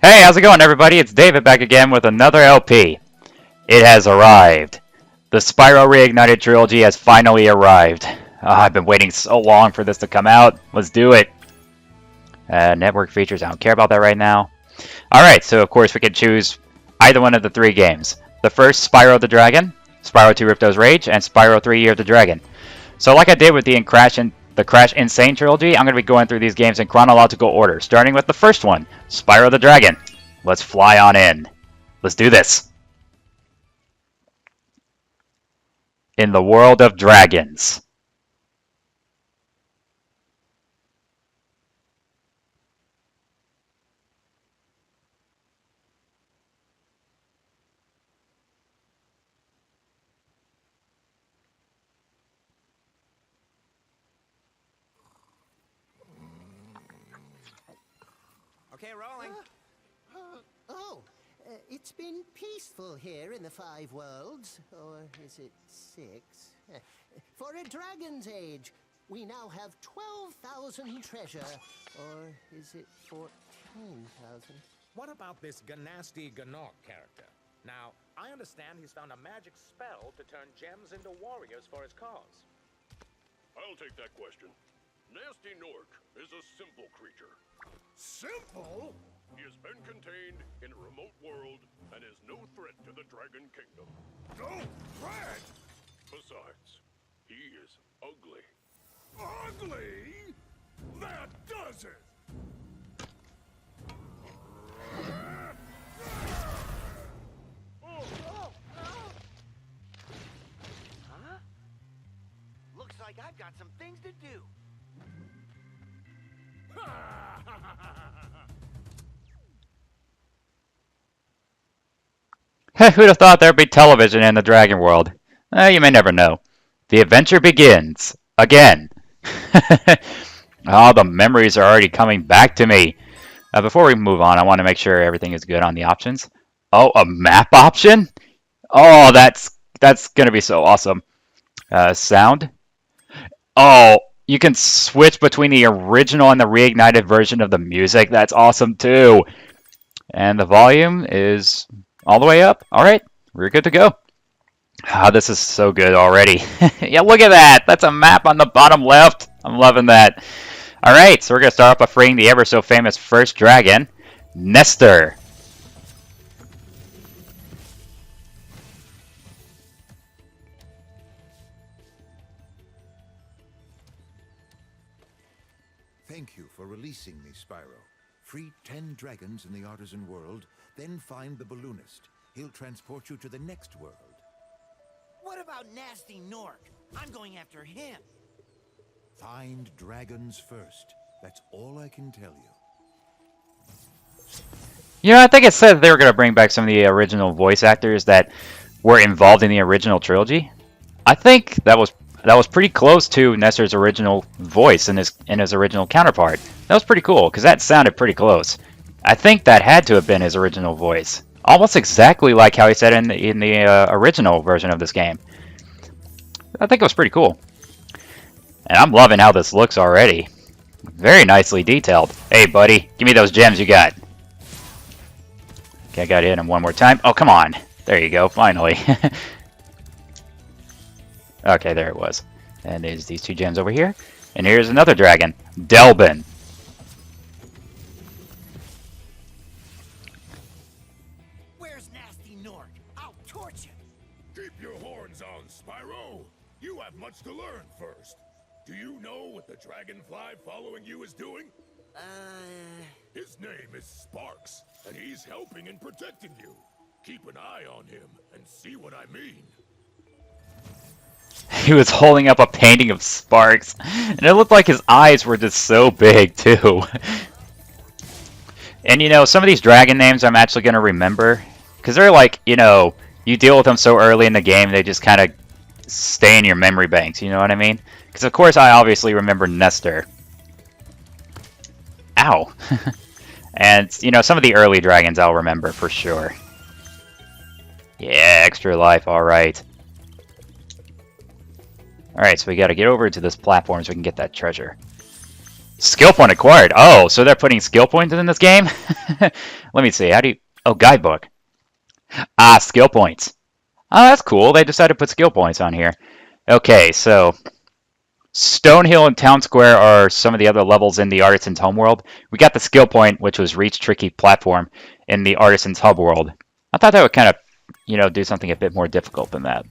Hey, how's it going, everybody? It's David back again with another LP. It has arrived. The Spyro Reignited Trilogy has finally arrived. I've been waiting so long for this to come out. Let's do it. Network features, I don't care about that right now. Alright, so of course we can choose either one of the three games. The first, Spyro the Dragon, Spyro 2 Ripto's Rage, and Spyro 3 Year of the Dragon. So like I did with the Crash Insane Trilogy, I'm going to be going through these games in chronological order, starting with the first one, Spyro the Dragon. Let's fly on in. Let's do this. In the world of dragons. Okay, rolling. It's been peaceful here in the Five Worlds, or is it 6? For a dragon's age, we now have 12,000 treasure, or is it 14,000? What about this Ganasty Ganok character? Now, I understand he's found a magic spell to turn gems into warriors for his cause. I'll take that question. Nasty Nork is a simple creature. Simple? He has been contained in a remote world and is no threat to the Dragon Kingdom. No threat? Besides, he is ugly. Ugly? That does it! Huh? Looks like I've got some things to do. Who'd have thought there'd be television in the Dragon World? You may never know. The adventure begins. Again. Oh, the memories are already coming back to me. Before we move on, I want to make sure everything is good on the options. Oh, a map option? Oh, that's going to be so awesome. Sound? Oh, you can switch between the original and the reignited version of the music. That's awesome, too. And the volume is all the way up. All right, we're good to go. Ah, this is so good already. Yeah, look at that. That's a map on the bottom left. I'm loving that. All right, so we're going to start off by freeing the ever so famous first dragon, Nestor. Thank you for releasing me, Spyro. Free 10 dragons in the artisan world, then find the balloonist. He'll transport you to the next world. What about Nasty Nork? I'm going after him. Find dragons first. That's all I can tell you. You know, I think it said they were going to bring back some of the original voice actors that were involved in the original trilogy. I think that was pretty close to Nestor's original voice and his original counterpart. That was pretty cool because that sounded pretty close. I think that had to have been his original voice, almost exactly like how he said in the original version of this game. I think it was pretty cool, and I'm loving how this looks already. Very nicely detailed. Hey, buddy, give me those gems you got. Okay, I got to hit him one more time. Oh, come on. There you go, finally. Okay, there it was. And there's these two gems over here. And here's another dragon, Delbin. Where's Nasty Nork? I'll torch him. Keep your horns on, Spyro. You have much to learn first. Do you know what the dragonfly following you is doing? His name is Sparks, and he's helping and protecting you. Keep an eye on him and see what I mean. He was holding up a painting of Sparks, and it looked like his eyes were just so big, too. And, you know, some of these dragon names I'm actually going to remember, because they're like, you know, you deal with them so early in the game, they just kind of stay in your memory banks, you know what I mean? Because, of course, I obviously remember Nestor. Ow. And, you know, some of the early dragons I'll remember for sure. Yeah, extra life, alright. Alright, so we gotta get over to this platform so we can get that treasure. Skill point acquired. Oh, so they're putting skill points in this game? Let me see. How do you... Oh, guidebook. Ah, skill points. Oh, that's cool. They decided to put skill points on here. Okay, so Stonehill and Town Square are some of the other levels in the Artisan's Homeworld. We got the skill point, which was Reach Tricky Platform, in the Artisan's Hub World. I thought that would kind of, do something a bit more difficult than that.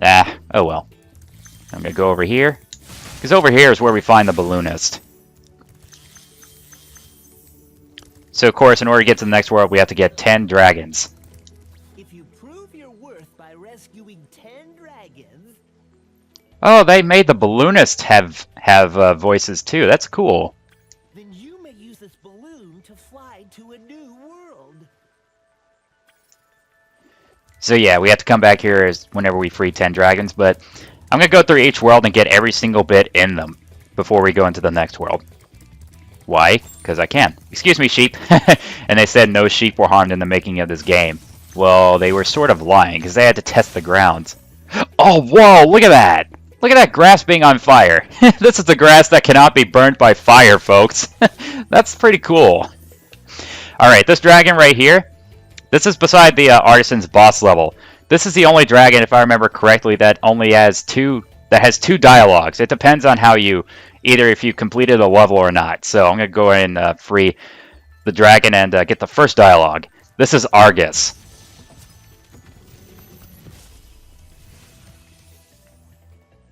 Ah, oh well. I'm going to go over here, because over here is where we find the balloonist. So, of course, in order to get to the next world, we have to get 10 dragons. If you prove your worth by rescuing 10 dragons... Oh, they made the balloonist have voices too. That's cool. Then you may use this balloon to fly to a new world. So yeah, we have to come back here whenever we free 10 dragons, but I'm going to go through each world and get every single bit in them before we go into the next world. Why? Because I can. Excuse me, sheep. And they said no sheep were harmed in the making of this game. Well, they were sort of lying, because they had to test the grounds. Oh, whoa, look at that! Look at that grass being on fire. This is the grass that cannot be burned by fire, folks. That's pretty cool. Alright, this dragon right here, this is beside the Artisan's boss level. This is the only dragon, if I remember correctly, that only has two dialogues. It depends on how you, either if you completed a level or not. So I'm going to go ahead and free the dragon and get the first dialogue. This is Argus.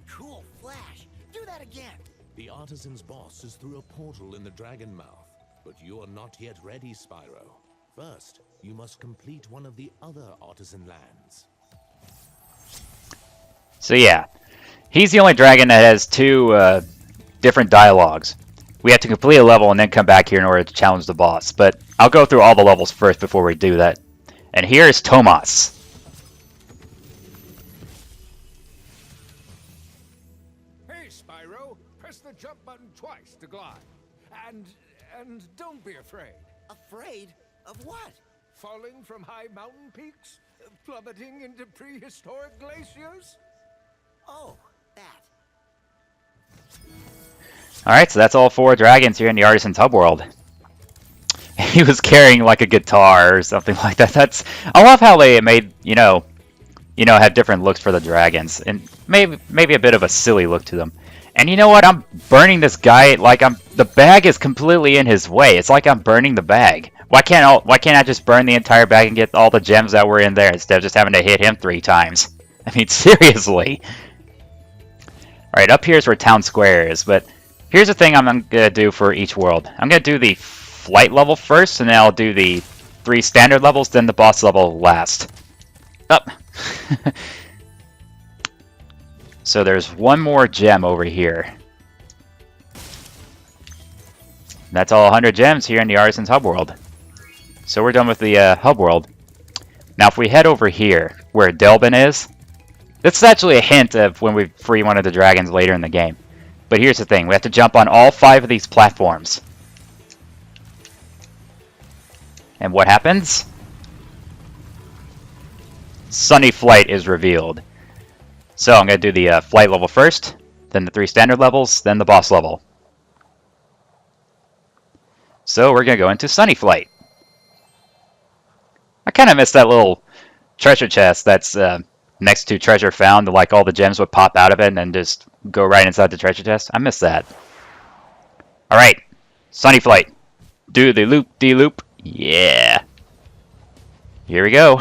Cool flash. Do that again. The Artisan's boss is through a portal in the Dragon Mouth, but you are not yet ready, Spyro. First, you must complete one of the other Artisan lands. So yeah, he's the only dragon that has two different dialogues. We have to complete a level and then come back here in order to challenge the boss. But I'll go through all the levels first before we do that. And here is Tomas. Hey, Spyro, press the jump button twice to glide. And don't be afraid. Afraid of what? Falling from high mountain peaks? Plummeting into prehistoric glaciers? Oh, that. Alright, so that's all 4 dragons here in the Artisan's Hub World. He was carrying like a guitar or something like that. I love how they made, have different looks for the dragons. And maybe a bit of a silly look to them. And you know what? I'm burning this guy like the bag is completely in his way. It's like I'm burning the bag. Why can't I just burn the entire bag and get all the gems that were in there instead of just having to hit him 3 times? I mean, seriously. Alright, up here is where Town Square is, but here's the thing I'm going to do for each world. I'm going to do the flight level first, and then I'll do the 3 standard levels, then the boss level last. Up. So there's one more gem over here. That's all 100 gems here in the Artisan's Hub World. So we're done with the Hub World. Now if we head over here, where Delbin is, this is actually a hint of when we free one of the dragons later in the game. But here's the thing, we have to jump on all 5 of these platforms. And what happens? Sunny Flight is revealed. So I'm going to do the flight level first, then the 3 standard levels, then the boss level. So we're going to go into Sunny Flight. I kind of miss that little treasure chest that's next to treasure found. Like all the gems would pop out of it and then just go right inside the treasure chest. I miss that. Alright, Sunny Flight. Do the loop-de-loop. Yeah. Here we go.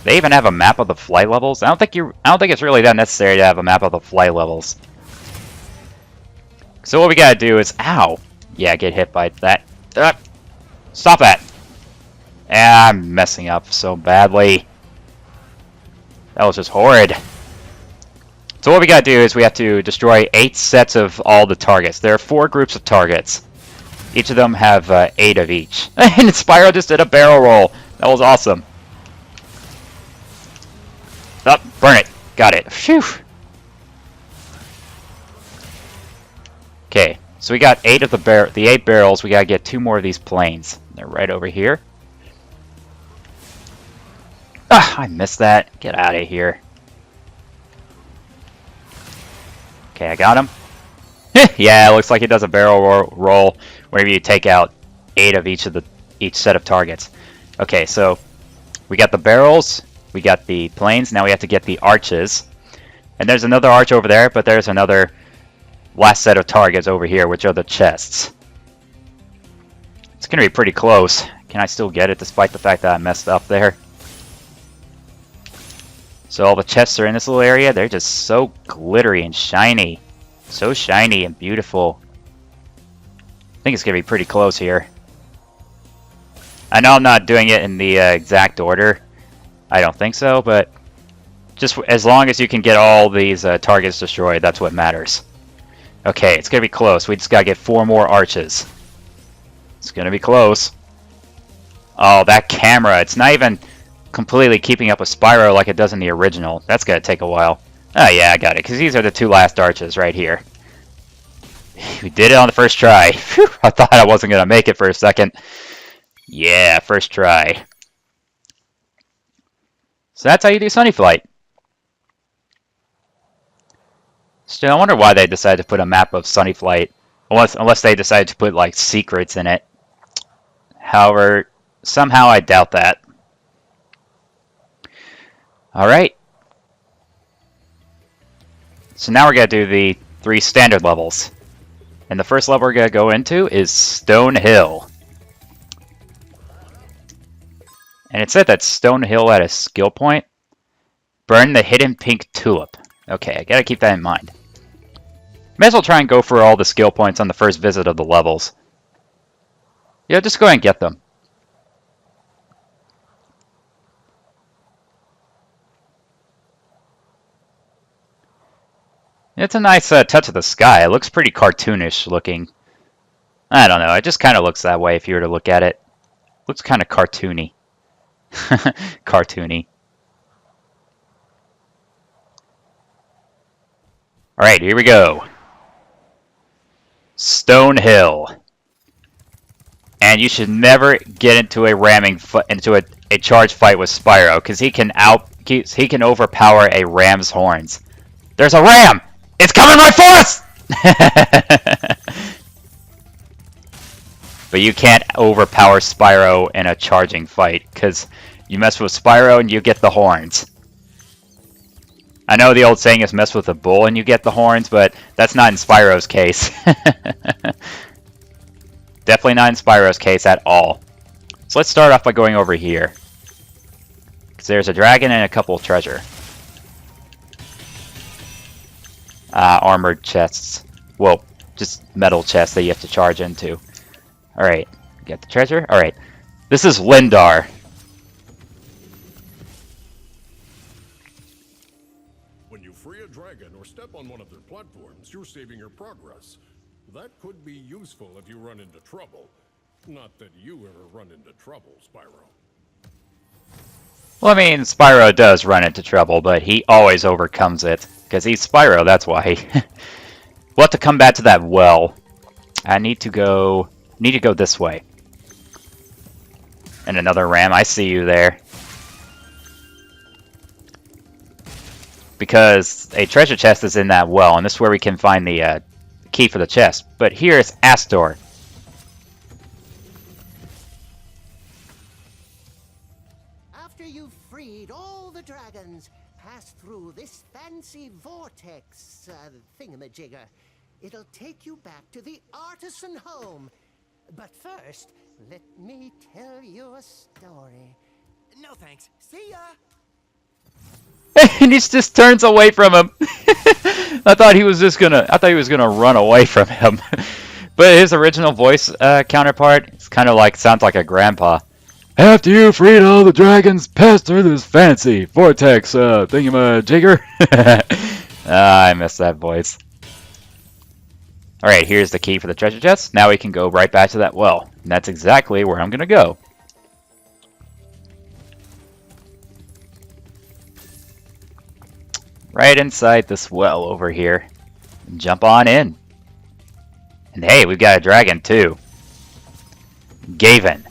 They even have a map of the flight levels. I don't think it's really that necessary to have a map of the flight levels. So what we gotta do is, ow, yeah, get hit by that. Stop that! I'm messing up so badly. That was just horrid. So what we gotta do is we have to destroy 8 sets of all the targets. There are 4 groups of targets. Each of them have 8 of each. And Spyro just did a barrel roll. That was awesome. Oh, burn it. Got it. Phew. Okay, so we got 8 of the 8 barrels. We gotta get 2 more of these planes. They're right over here. Ah, I missed that. Get out of here. Okay, I got him. Yeah, it looks like it does a barrel roll whenever you take out 8 of each set of targets. Okay, so we got the barrels, we got the planes, now we have to get the arches. And there's another arch over there, but there's another last set of targets over here, which are the chests. It's going to be pretty close. Can I still get it despite the fact that I messed up there? So all the chests are in this little area. They're just so glittery and shiny. So shiny and beautiful. I think it's going to be pretty close here. I know I'm not doing it in the exact order. I don't think so, but just as long as you can get all these targets destroyed, that's what matters. Okay, it's going to be close. We just got to get 4 more arches. It's going to be close. Oh, that camera. It's not even completely keeping up with Spyro like it does in the original. That's going to take a while. Oh, yeah, I got it, because these are the 2 last arches right here. We did it on the first try. Whew, I thought I wasn't going to make it for a second. Yeah, first try. So that's how you do Sunny Flight. Still, I wonder why they decided to put a map of Sunny Flight. Unless they decided to put, like, secrets in it. However, somehow I doubt that. Alright. So now we're going to do the 3 standard levels. And the first level we're going to go into is Stone Hill. And it said that Stone Hill had a skill point. Burn the hidden pink tulip. Okay, I gotta keep that in mind. May as well try and go for all the skill points on the first visit of the levels. Yeah, just go ahead and get them. It's a nice touch of the sky. It looks pretty cartoonish looking. I don't know, it just kind of looks that way if you were to look at it. Looks kind of cartoony. Cartoony. Alright, here we go. Stone Hill. And you should never get into a charge fight with Spyro, because he can overpower a ram's horns. There's a ram! It's coming right for us! But you can't overpower Spyro in a charging fight, because you mess with Spyro and you get the horns. I know the old saying is mess with a bull and you get the horns, but that's not in Spyro's case. Definitely not in Spyro's case at all. So let's start off by going over here. Because there's a dragon and a couple of treasure. Armored chests. Well, just metal chests that you have to charge into. Alright, get the treasure. Alright, this is Lindar. When you free a dragon or step on one of their platforms, you're saving your progress. That could be useful if you run into trouble. Not that you ever run into trouble, Spyro. Well, I mean, Spyro does run into trouble, but he always overcomes it. Because he's Spyro, that's why. We'll have to come back to that well. I need to go this way. And another ram, I see you there. Because a treasure chest is in that well, and this is where we can find the key for the chest. But here is Astor. After you've freed all the dragons, pass through this fancy vortex thingamajigger. It'll take you back to the artisan home. But first, let me tell you a story. No thanks. See ya! And he just turns away from him. I thought he was gonna run away from him. But his original voice counterpart, it's kind of like, sounds like a grandpa. After you freed all the dragons, pass through this fancy vortex thingamajigger. I miss that voice. Alright, here's the key for the treasure chest. Now we can go right back to that well. And that's exactly where I'm gonna go. Right inside this well over here. Jump on in. And hey, we've got a dragon too. Gavin.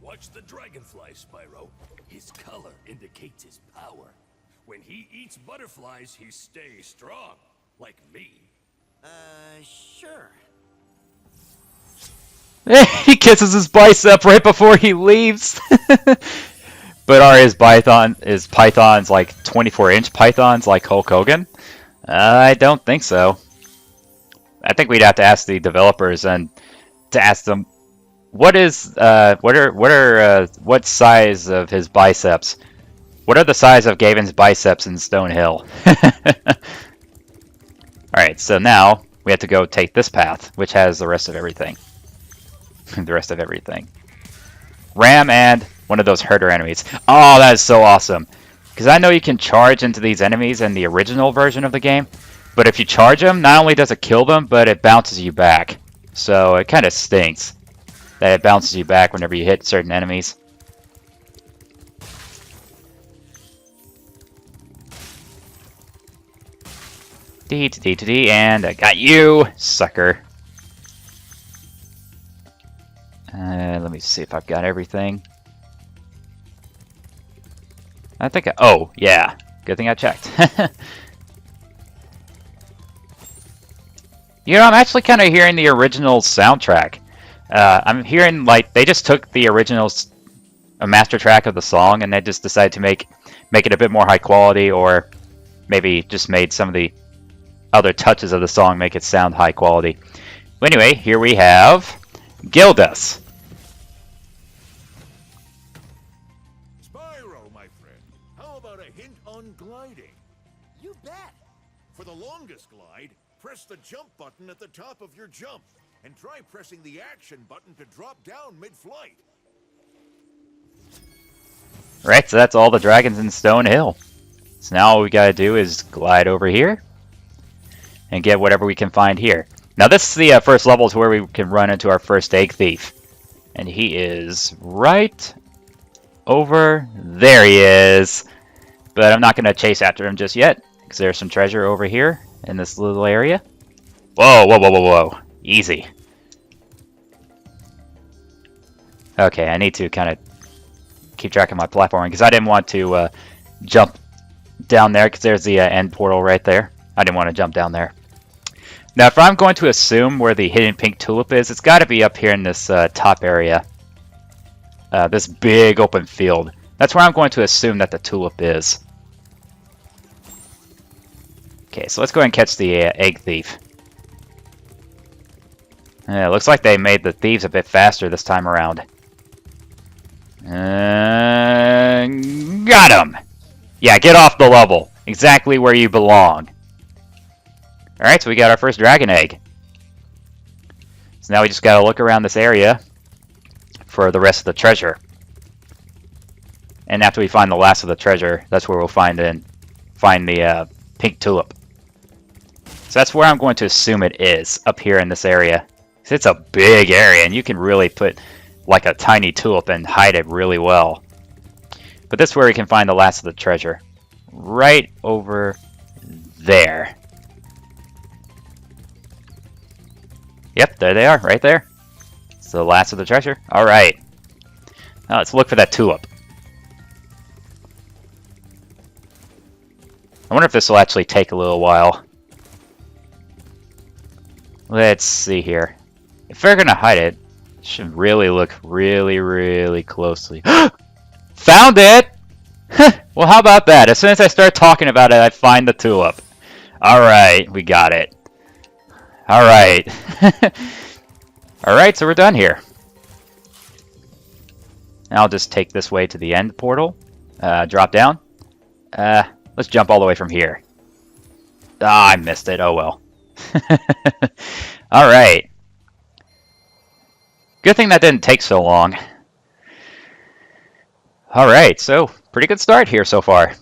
Watch the dragonfly, Spyro. His color indicates his power. When he eats butterflies, he stays strong. Like me. Sure. He kisses his bicep right before he leaves. But are his pythons like 24-inch pythons like Hulk Hogan? I don't think so. I think we'd have to ask the developers and to ask them what size of his biceps? What are the size of Gaven's biceps in Stonehill? Alright, so now we have to go take this path, which has the rest of everything. The rest of everything. Ram and one of those herder enemies. Oh, that is so awesome. Because I know you can charge into these enemies in the original version of the game, but if you charge them, not only does it kill them, but it bounces you back. So it kind of stinks that it bounces you back whenever you hit certain enemies. And I got you, sucker. Let me see if I've got everything. I think oh, yeah. Good thing I checked. You know, I'm actually kind of hearing the original soundtrack. I'm hearing, like, they just took the original master track of the song and they just decided to make it a bit more high quality, or maybe just made some of the other touches of the song make it sound high quality. But anyway, here we have Gildas. Spyro, my friend, how about a hint on gliding? You bet. For the longest glide, press the jump button at the top of your jump, and try pressing the action button to drop down mid-flight. Right, so that's all the dragons in Stonehill. So now all we gotta do is glide over here and get whatever we can find here. Now this is the first level to where we can run into our first egg thief. And he is right over there. He is. But I'm not going to chase after him just yet, because there's some treasure over here in this little area. Whoa, whoa, whoa, whoa, whoa. Easy. Okay, I need to kind of keep track of my platforming, because I didn't want to jump down there, because there's the end portal right there. I didn't want to jump down there. Now, if I'm going to assume where the hidden pink tulip is, it's got to be up here in this top area. This big open field. That's where I'm going to assume that the tulip is. Okay, so let's go ahead and catch the egg thief. It looks like they made the thieves a bit faster this time around. Got him! Yeah, get off the level. Exactly where you belong. Alright, so we got our first dragon egg. So now we just gotta look around this area for the rest of the treasure. And after we find the last of the treasure, that's where we'll find the pink tulip. So that's where I'm going to assume it is, up here in this area. It's a big area, and you can really put like a tiny tulip and hide it really well. But this is where we can find the last of the treasure. Right over there. Yep, there they are, right there. It's the last of the treasure. Alright. Now let's look for that tulip. I wonder if this will actually take a little while. Let's see here. If they're going to hide it, should really look really closely. Found it! Well, how about that? As soon as I start talking about it, I find the tulip. Alright, we got it. Alright. Alright, so we're done here. I'll just take this way to the end portal. Drop down. Let's jump all the way from here. Ah, I missed it. Oh well. Alright. Good thing that didn't take so long. Alright, so pretty good start here so far.